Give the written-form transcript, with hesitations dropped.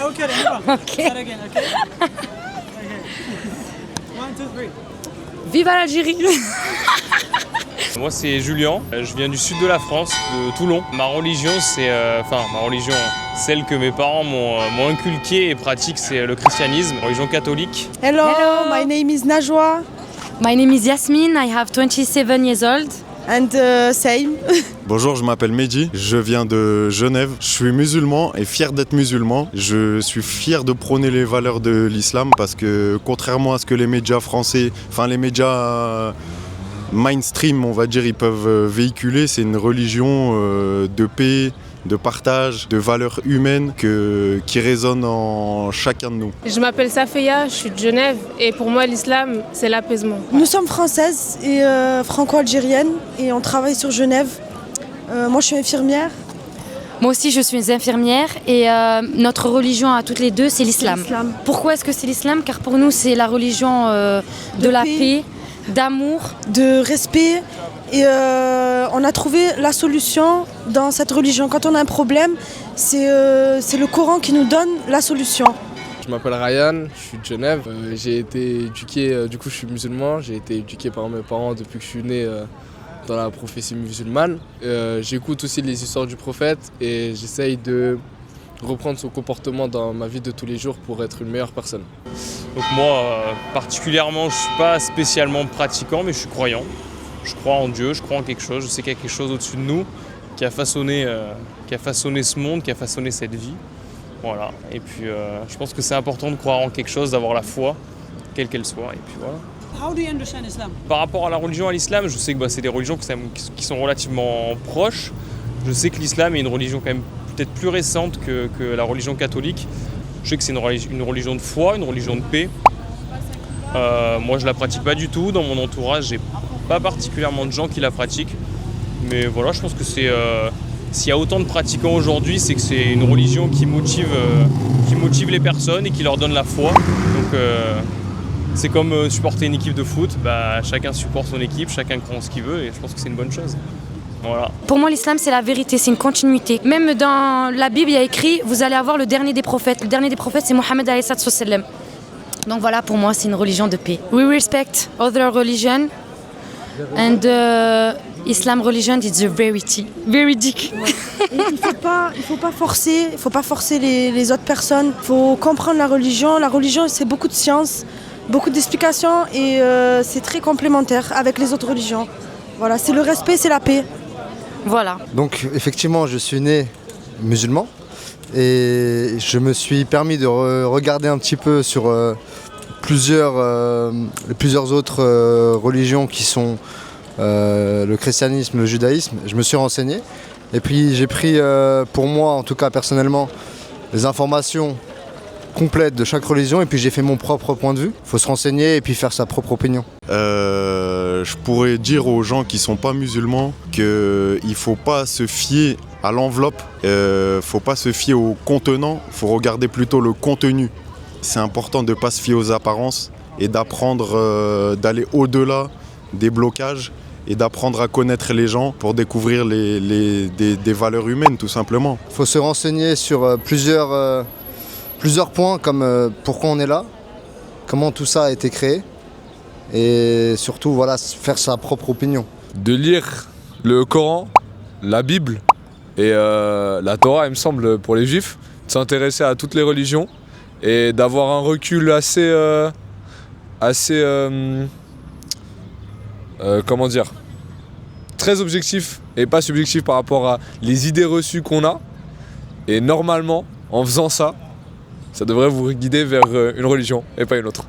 okay, then go on. Okay. Start again, okay? Okay. 1, 2, 3. Viva l'Algérie. Moi c'est Julien, je viens du sud de la France, de Toulon. Ma religion celle que mes parents m'ont inculquée et pratique, c'est le christianisme, religion catholique. Hello, Hello. my name is Najwa My name is Yasmin, I have 27 years old. and same. Bonjour, je m'appelle Mehdi, je viens de Genève. Je suis musulman et fier d'être musulman. Je suis fier de prôner les valeurs de l'islam parce que contrairement à ce que les médias français, les médias mainstream, on va dire, ils peuvent véhiculer, c'est une religion de paix, de partage, de valeurs humaines qui résonnent en chacun de nous. Je m'appelle Safeya, je suis de Genève et pour moi l'islam c'est l'apaisement. Nous sommes françaises et franco-algériennes et on travaille sur Genève. Moi je suis infirmière. Moi aussi, je suis infirmière et notre religion à toutes les deux, c'est l'islam. L'islam. Pourquoi est-ce que c'est l'islam? Car pour nous, c'est la religion de la paix, d'amour. De respect et on a trouvé la solution dans cette religion. Quand on a un problème, c'est le Coran qui nous donne la solution. Je m'appelle Ryan, je suis de Genève. J'ai été éduqué, du coup je suis musulman, j'ai été éduqué par mes parents depuis que je suis né dans la prophétie musulmane. J'écoute aussi les histoires du prophète et j'essaye de reprendre son comportement dans ma vie de tous les jours pour être une meilleure personne. Donc moi particulièrement, je suis pas spécialement pratiquant, mais je suis croyant. Je crois en Dieu, je crois en quelque chose, je sais qu'il y a quelque chose au-dessus de nous qui a façonné ce monde, qui a façonné cette vie. Voilà. Et puis je pense que c'est important de croire en quelque chose, d'avoir la foi, quelle qu'elle soit. Et puis voilà. How do you understand Islam? Par rapport à la religion, à l'islam, je sais que c'est des religions qui sont relativement proches. Je sais que l'islam est une religion quand même peut-être plus récente que la religion catholique. Je sais que c'est une religion de foi, une religion de paix. Moi, je la pratique pas du tout. Dans mon entourage, j'ai pas particulièrement de gens qui la pratiquent. Mais voilà, je pense que s'il y a autant de pratiquants aujourd'hui, c'est que c'est une religion qui motive les personnes et qui leur donne la foi. Donc c'est comme supporter une équipe de foot. Chacun supporte son équipe, chacun croit en ce qu'il veut et je pense que c'est une bonne chose. Voilà. Pour moi, l'islam, c'est la vérité, c'est une continuité. Même dans la Bible, il y a écrit, vous allez avoir le dernier des prophètes. Le dernier des prophètes, c'est Mohammed alayhi sallam. Donc voilà, pour moi, c'est une religion de paix. We respect other religion and Islam religion is the verity. Véridique. Et il faut pas forcer les autres personnes. Il faut comprendre la religion. La religion, c'est beaucoup de science, beaucoup d'explications et c'est très complémentaire avec les autres religions. Voilà, c'est le respect, c'est la paix. Voilà. Donc effectivement, je suis né musulman et je me suis permis de regarder un petit peu sur plusieurs autres religions qui sont le christianisme, le judaïsme. Je me suis renseigné et puis j'ai pris pour moi, en tout cas personnellement, les informations complètes de chaque religion et puis j'ai fait mon propre point de vue. Il faut se renseigner et puis faire sa propre opinion. Je pourrais dire aux gens qui ne sont pas musulmans qu'il ne faut pas se fier à l'enveloppe, il ne faut pas se fier au contenant, il faut regarder plutôt le contenu. C'est important de ne pas se fier aux apparences et d'apprendre d'aller au-delà des blocages et d'apprendre à connaître les gens pour découvrir des valeurs humaines tout simplement. Il faut se renseigner sur plusieurs points comme pourquoi on est là, comment tout ça a été créé et surtout voilà, faire sa propre opinion. De lire le Coran, la Bible et la Torah, il me semble, pour les juifs, de s'intéresser à toutes les religions et d'avoir un recul très objectif et pas subjectif par rapport à les idées reçues qu'on a. Et normalement, en faisant ça, ça devrait vous guider vers une religion et pas une autre.